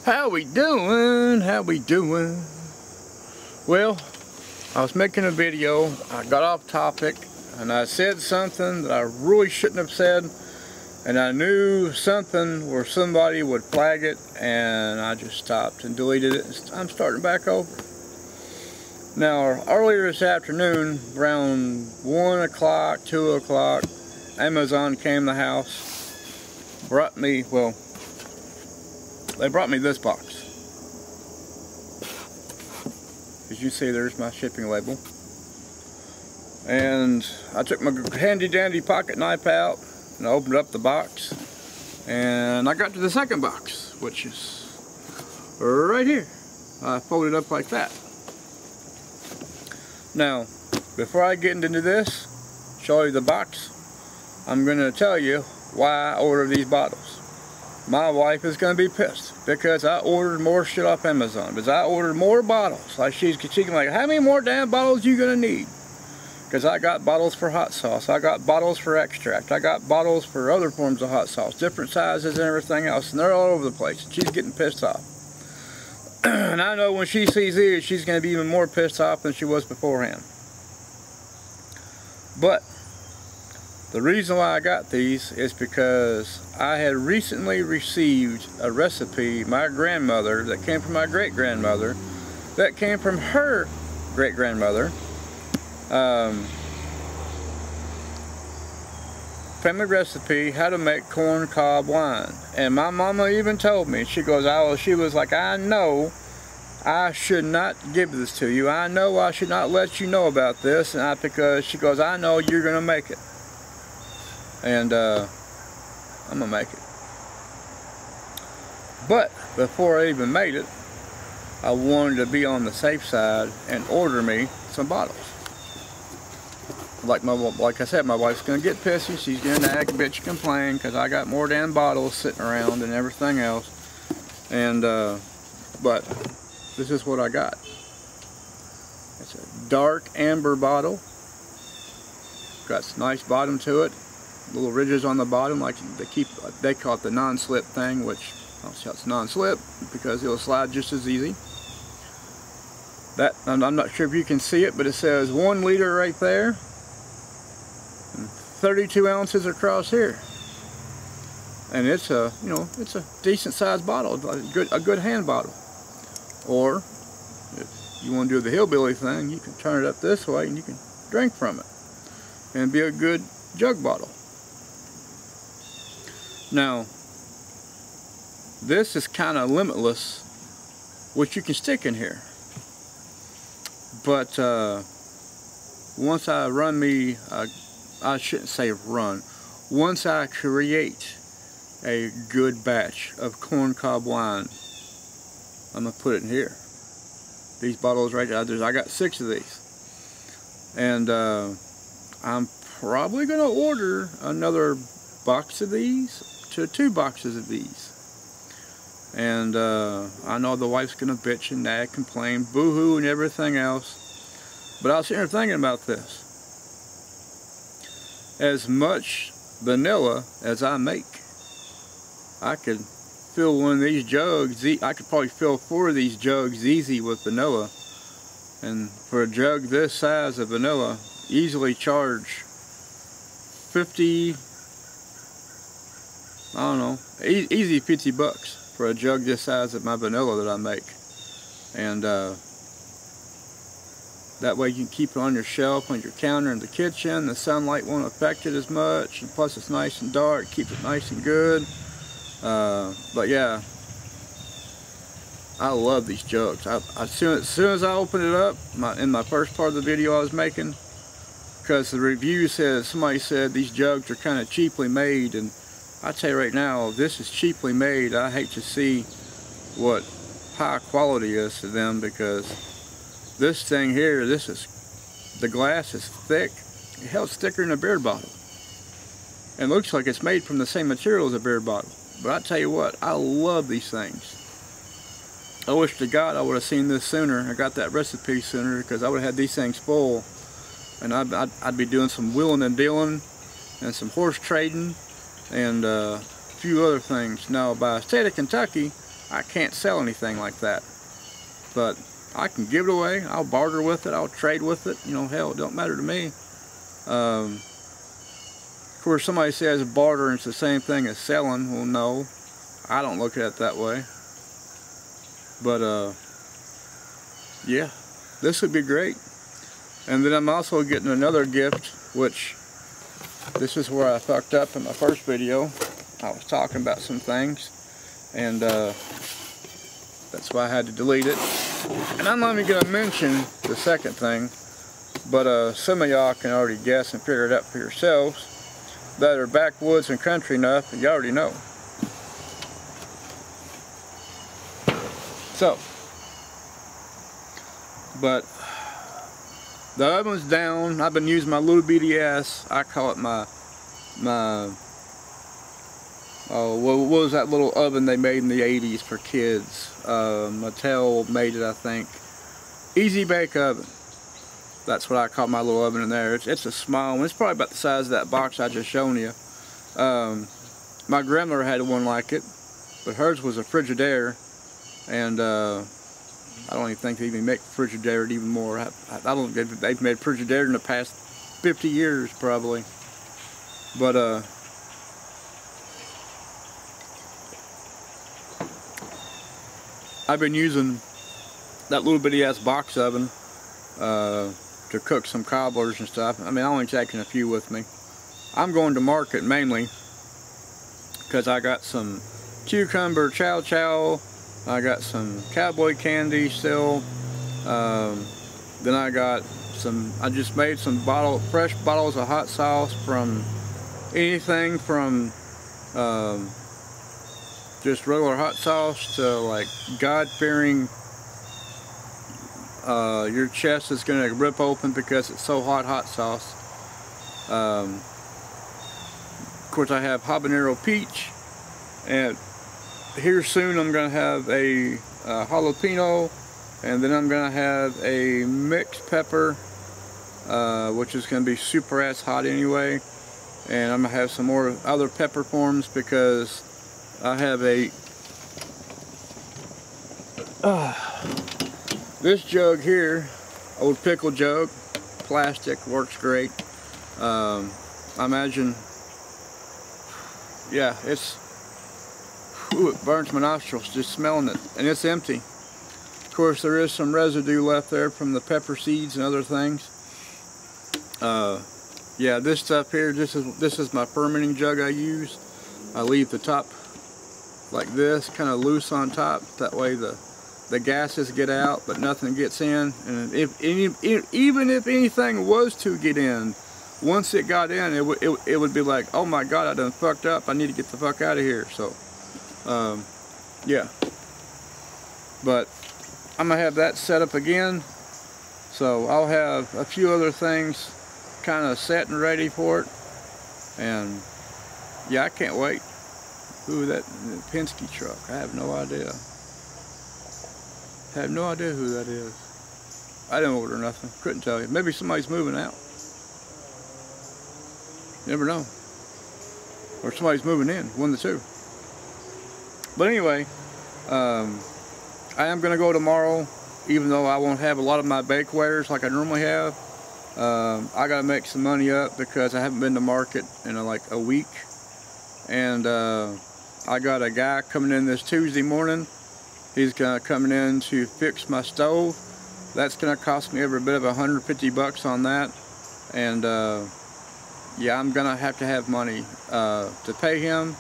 How we doing? How we doing? Well, I was making a video, I got off topic, and I said something that I really shouldn't have said, and I knew something where somebody would flag it, and I just stopped and deleted it. I'm starting back over. Now, earlier this afternoon, around 1 o'clock, 2 o'clock, Amazon came to the house, brought me, well, they brought me this box. As you see, there's my shipping label. And I took my handy dandy pocket knife out and I opened up the box. And I got to the second box, which is right here. I folded it up like that. Now, before I get into this, show you the box, I'm going to tell you why I ordered these bottles. My wife is going to be pissed because I ordered more shit off Amazon. Because I ordered more bottles. Like she can like, how many more damn bottles you going to need? Because I got bottles for hot sauce. I got bottles for extract. I got bottles for other forms of hot sauce. Different sizes and everything else. And they're all over the place. She's getting pissed off. And I know when she sees these, she's going to be even more pissed off than she was beforehand. But the reason why I got these is because I had recently received a recipe, my grandmother, that came from my great-grandmother, that came from her great-grandmother, family recipe, how to make corn cob wine. And my mama even told me, she goes, she was like, I know I should not give this to you. I know I should not let you know about this, and because she goes, I know you're going to make it. And I'm gonna make it. But before I even made it, I wanted to be on the safe side and order me some bottles. Like I said, my wife's gonna get pissy. She's gonna nag, bitch, and complain because I got more damn bottles sitting around and everything else. And but this is what I got. It's a dark amber bottle. Got some nice bottom to it. Little ridges on the bottom, like they call it the non-slip thing, which I don't see how it's non-slip because it'll slide just as easy. That I'm not sure if you can see it, but it says 1 liter right there and 32 ounces across here. And it's a, you know, it's a decent sized bottle, a good hand bottle. Or if you want to do the hillbilly thing, you can turn it up this way and you can drink from it and be a good jug bottle. Now, this is kind of limitless what you can stick in here. But once I run me, I shouldn't say run, once I create a good batch of corn cob wine, I'm going to put it in here. These bottles right there, I got 6 of these. And I'm probably going to order another box of these to 2 boxes of these. And I know the wife's gonna bitch and nag, complain, boo-hoo and everything else, but I was sitting here thinking about this. As much vanilla as I make, I could fill one of these jugs, I could probably fill 4 of these jugs easy with vanilla, and for a jug this size of vanilla, easily charge 50, I don't know, easy 50 bucks for a jug this size of my vanilla that I make. And that way you can keep it on your shelf, on your counter in the kitchen. The sunlight won't affect it as much, and plus it's nice and dark, keeps it nice and good. But yeah, I love these jugs. As soon as I opened it up, in my first part of the video I was making, because the review says, somebody said these jugs are kind of cheaply made, and I tell you right now, this is cheaply made. I hate to see what high quality is to them, because this thing here, the glass is thick. It helps thicker than a beer bottle. And it looks like it's made from the same material as a beer bottle. But I tell you what, I love these things. I wish to God I would have seen this sooner. I got that recipe sooner, because I would have had these things full. And I'd be doing some wheeling and dealing and some horse trading and a few other things. Now, by the state of Kentucky, I can't sell anything like that. But I can give it away. I'll barter with it. I'll trade with it. You know, hell, it don't matter to me. Of course, somebody says barter and it's the same thing as selling. Well, no, I don't look at it that way. But yeah, this would be great. And then I'm also getting another gift, which this is where I fucked up in my first video. I was talking about some things, and that's why I had to delete it. And I'm not even going to mention the second thing, but some of y'all can already guess and figure it out for yourselves that are backwoods and country enough, and you already know. So, but the oven's down. I've been using my little bitty ass. I call it my oh, what was that little oven they made in the 80s for kids? Mattel made it, I think. Easy bake oven. That's what I call my little oven in there. It's a small one. It's probably about the size of that box I just shown you. My grandmother had one like it, but hers was a Frigidaire, and I don't even think they even make Frigidaire even more. I don't think they've made Frigidaire in the past 50 years probably. But I've been using that little bitty ass box oven to cook some cobblers and stuff. I mean, I'm only taking a few with me. I'm going to market mainly because I got some cucumber chow chow. I got some cowboy candy still. Then I got some, I just made some fresh bottles of hot sauce from anything from just regular hot sauce to like God-fearing, your chest is going to rip open because it's so hot sauce. Of course, I have habanero peach, and here soon I'm going to have a jalapeno, and then I'm going to have a mixed pepper, which is going to be super ass hot anyway. And I'm going to have some more other pepper forms because I have a this jug here, old pickle jug, plastic, works great. I imagine, yeah, ooh, it burns my nostrils just smelling it, and it's empty. Of course, there is some residue left there from the pepper seeds and other things. Yeah, this stuff here, this is my fermenting jug I use. I leave the top like this, kind of loose on top. That way the gases get out, but nothing gets in. And even if anything was to get in, once it got in, it would be like, oh my God, I done fucked up. I need to get the fuck out of here. So, yeah. But I'm gonna have that set up again. So I'll have a few other things kind of set and ready for it. And yeah, I can't wait. Ooh, that Penske truck. I have no idea. I have no idea who that is. I didn't order nothing. Couldn't tell you. Maybe somebody's moving out. You never know. Or somebody's moving in. One of the two. But anyway, I am going to go tomorrow, even though I won't have a lot of my bakewares like I normally have. I got to make some money up because I haven't been to market in like a week. And I got a guy coming in this Tuesday morning. He's coming in to fix my stove. That's going to cost me every bit of $150 on that. And yeah, I'm going to have money to pay him.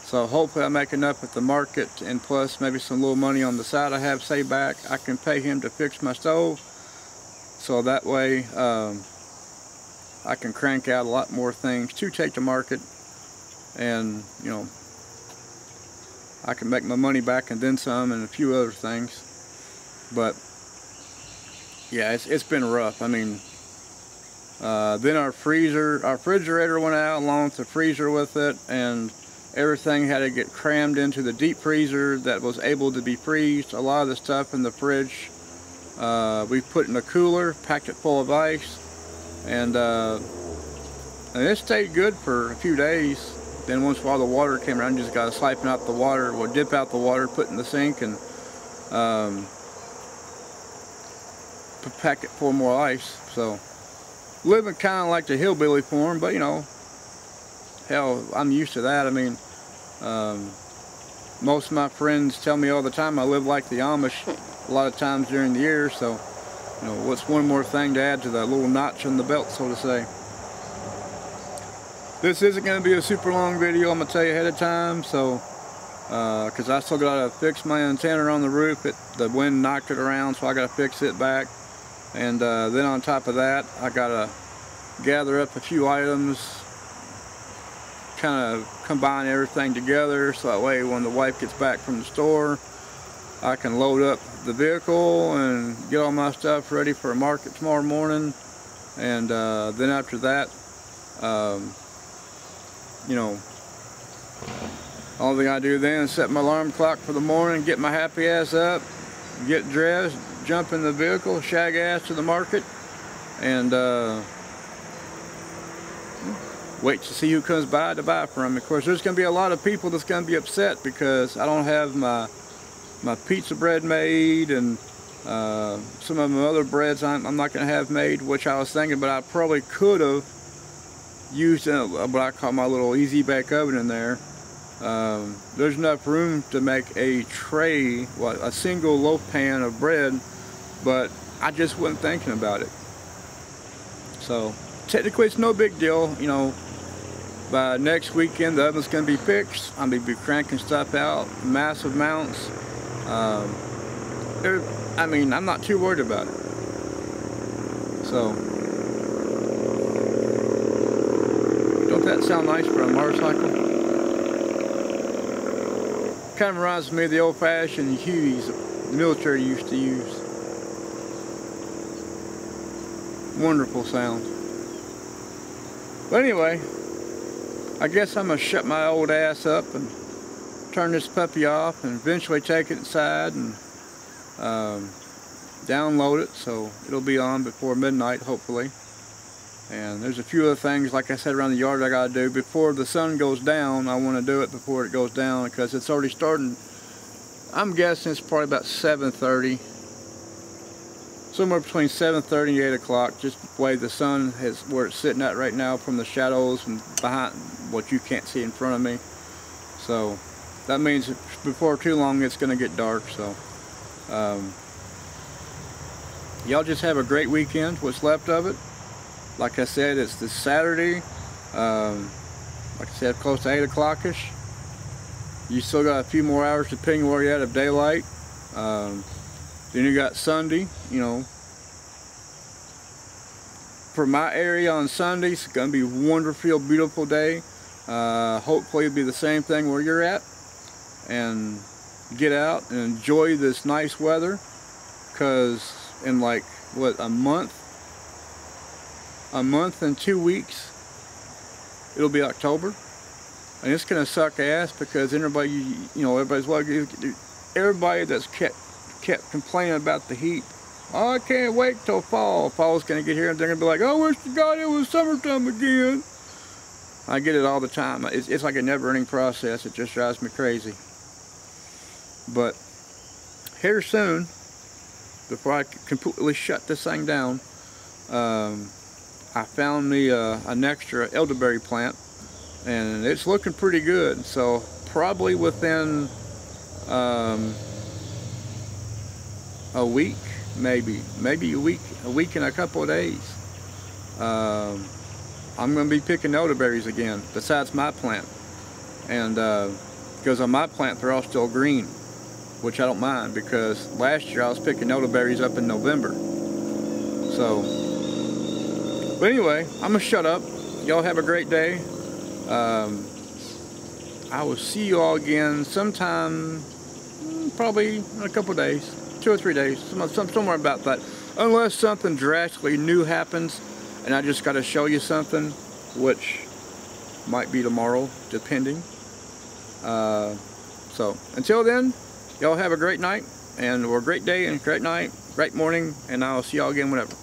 So hopefully I make enough at the market, and plus maybe some little money on the side I have saved back. I can pay him to fix my stove. So that way I can crank out a lot more things to take to market. And, you know, I can make my money back and then some, and a few other things. But yeah, it's been rough. I mean, then our refrigerator went out along with the freezer with it, and everything had to get crammed into the deep freezer that was able to be freezed. A lot of the stuff in the fridge we put in a cooler, packed it full of ice, and it stayed good for a few days. Then once all the water came around, you just got to siphon out the water, or dip out the water, put in the sink, and pack it for more ice. So living kind of like the hillbilly form, but you know, hell, I'm used to that. I mean, most of my friends tell me all the time I live like the Amish a lot of times during the year, so you know, what's one more thing to add to that little notch in the belt, so to say. This isn't going to be a super long video, I'm going to tell you ahead of time, so because I still got to fix my antenna on the roof. The wind knocked it around, so I got to fix it back. And then on top of that, I got to gather up a few items, kind of combine everything together, so that way when the wife gets back from the store, I can load up the vehicle and get all my stuff ready for a market tomorrow morning. And then after that, you know, only thing I do then is set my alarm clock for the morning, get my happy ass up, get dressed, jump in the vehicle, shag ass to the market, and wait to see who comes by to buy from me. Of course, there's going to be a lot of people that's going to be upset because I don't have my pizza bread made, and some of my other breads I'm not going to have made, which I was thinking, but I probably could have used what I call my little easy bake oven in there. There's enough room to make a tray, a single loaf pan of bread, but I just wasn't thinking about it. So technically it's no big deal, you know. By next weekend the oven's going to be fixed. I'm going to be cranking stuff out, massive amounts. I mean, I'm not too worried about it. So, don't that sound nice for a motorcycle? Kind of reminds me of the old-fashioned Hueys the military used to use. Wonderful sound. But anyway, I guess I'm going to shut my old ass up and turn this puppy off and eventually take it inside and download it, so it'll be on before midnight, hopefully. And there's a few other things, like I said, around the yard I got to do before the sun goes down. I want to do it before it goes down because it's already starting. I'm guessing it's probably about 7:30, somewhere between 7:30 and 8 o'clock, just the way the sun is, where it's sitting at right now from the shadows and behind what you can't see in front of me. So that means before too long it's going to get dark. So y'all just have a great weekend, what's left of it. Like I said, it's this Saturday, like I said, close to 8 o'clock-ish. You still got a few more hours depending where you're at of daylight. Then you got Sunday, you know. For my area on Sunday, it's going to be a wonderful, beautiful day. Hopefully it'll be the same thing where you're at. And get out and enjoy this nice weather. Because in like, what, a month and 2 weeks, it'll be October. And it's going to suck ass because everybody, you know, everybody that's kept complaining about the heat. Oh, I can't wait till fall. Fall's going to get here and they're going to be like, oh, wish to God it was summertime again. I get it all the time. It's like a never-ending process. It just drives me crazy. But here soon, before I completely shut this thing down, I found me an extra elderberry plant, and it's looking pretty good. So probably within a week, maybe a week and a couple of days, I'm going to be picking elderberries again, besides my plant. And because on my plant they're all still green, which I don't mind, because last year I was picking elderberries up in November. So, but anyway, I'm going to shut up. Y'all have a great day. I will see you all again sometime, probably in a couple of days, 2 or 3 days, somewhere about that. Unless something drastically new happens and I just got to show you something, which might be tomorrow, depending. So until then, y'all have a great night, or a great day and a great night, great morning, and I'll see y'all again whenever.